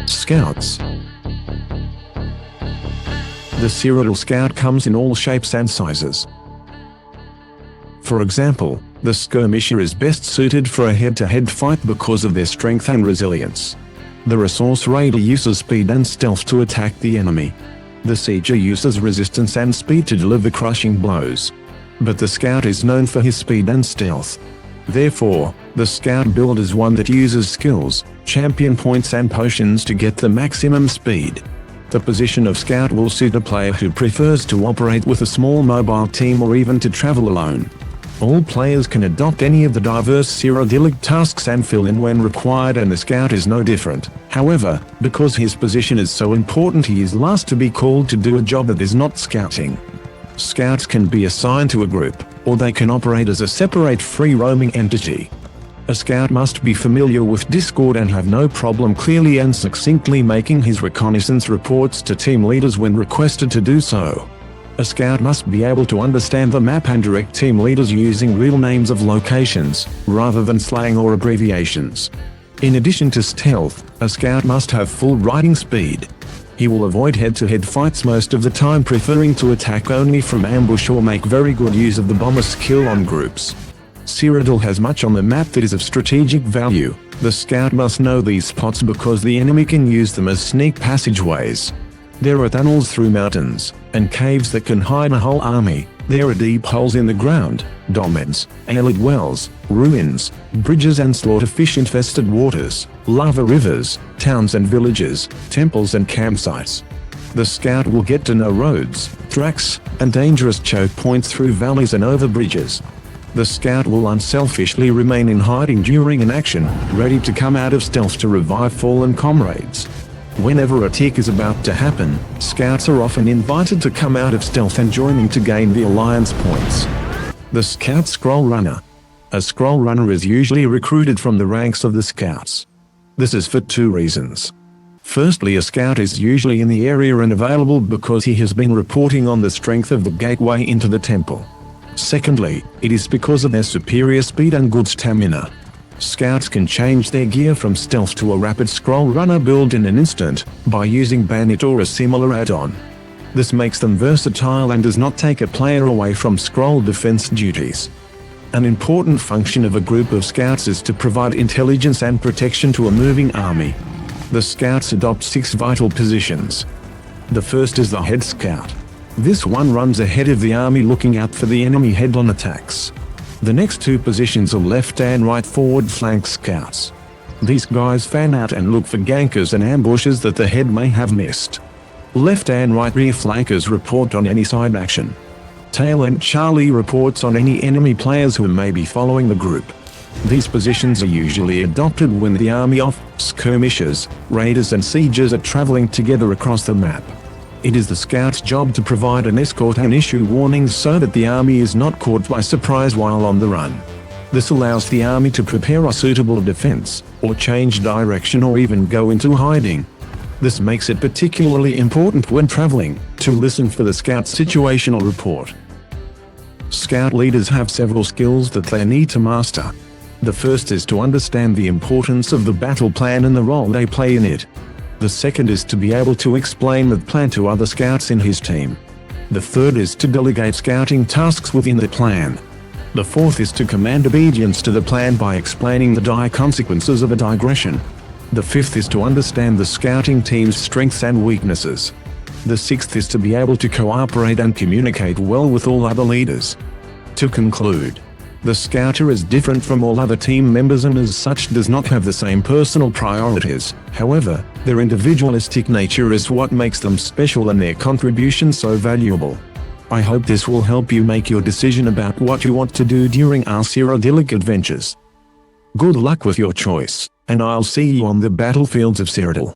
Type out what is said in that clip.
Scouts. The Dyrodiilic Scout comes in all shapes and sizes. For example, the skirmisher is best suited for a head-to-head fight because of their strength and resilience. The resource raider uses speed and stealth to attack the enemy. The sieger uses resistance and speed to deliver crushing blows. But the scout is known for his speed and stealth. Therefore, the scout build is one that uses skills, champion points and potions to get the maximum speed. The position of scout will suit a player who prefers to operate with a small mobile team or even to travel alone. All players can adopt any of the diverse Dyrodiilic tasks and fill in when required, and the scout is no different. However, because his position is so important, he is last to be called to do a job that is not scouting. Scouts can be assigned to a group, or they can operate as a separate free-roaming entity. A scout must be familiar with Discord and have no problem clearly and succinctly making his reconnaissance reports to team leaders when requested to do so. A scout must be able to understand the map and direct team leaders using real names of locations, rather than slang or abbreviations. In addition to stealth, a scout must have full riding speed. He will avoid head-to-head fights most of the time, preferring to attack only from ambush or make very good use of the bomber skill on groups. Dyrodiilic has much on the map that is of strategic value. The scout must know these spots because the enemy can use them as sneak passageways. There are tunnels through mountains, and caves that can hide a whole army. There are deep holes in the ground, dolmens, airlit wells, ruins, bridges and slaughterfish-infested waters, lava rivers, towns and villages, temples and campsites. The scout will get to know roads, tracks, and dangerous choke points through valleys and over bridges. The scout will unselfishly remain in hiding during an action, ready to come out of stealth to revive fallen comrades. Whenever a tick is about to happen, scouts are often invited to come out of stealth and join in to gain the alliance points. The Scout Scroll Runner. A scroll runner is usually recruited from the ranks of the scouts. This is for two reasons. Firstly, a scout is usually in the area and available because he has been reporting on the strength of the gateway into the temple. Secondly, it is because of their superior speed and good stamina. Scouts can change their gear from stealth to a rapid scroll runner build in an instant, by using Bandit or a similar add-on. This makes them versatile and does not take a player away from scroll defense duties. An important function of a group of scouts is to provide intelligence and protection to a moving army. The scouts adopt 6 vital positions. The first is the head scout. This one runs ahead of the army looking out for the enemy head-on attacks. The next 2 positions are left and right forward flank scouts. These guys fan out and look for gankers and ambushes that the head may have missed. Left and right rear flankers report on any side action. Tail and Charlie reports on any enemy players who may be following the group. These positions are usually adopted when the army of skirmishers, raiders and siegers are traveling together across the map. It is the scout's job to provide an escort and issue warnings so that the army is not caught by surprise while on the run. This allows the army to prepare a suitable defense, or change direction or even go into hiding. This makes it particularly important when traveling, to listen for the scout's situational report. Scout leaders have several skills that they need to master. The first is to understand the importance of the battle plan and the role they play in it. The second is to be able to explain the plan to other scouts in his team. The third is to delegate scouting tasks within the plan. The fourth is to command obedience to the plan by explaining the dire consequences of a digression. The fifth is to understand the scouting team's strengths and weaknesses. The sixth is to be able to cooperate and communicate well with all other leaders. To conclude, the scouter is different from all other team members and as such does not have the same personal priorities. However, their individualistic nature is what makes them special and their contribution so valuable. I hope this will help you make your decision about what you want to do during our Dyrodiilic adventures. Good luck with your choice, and I'll see you on the battlefields of Dyrodiilic.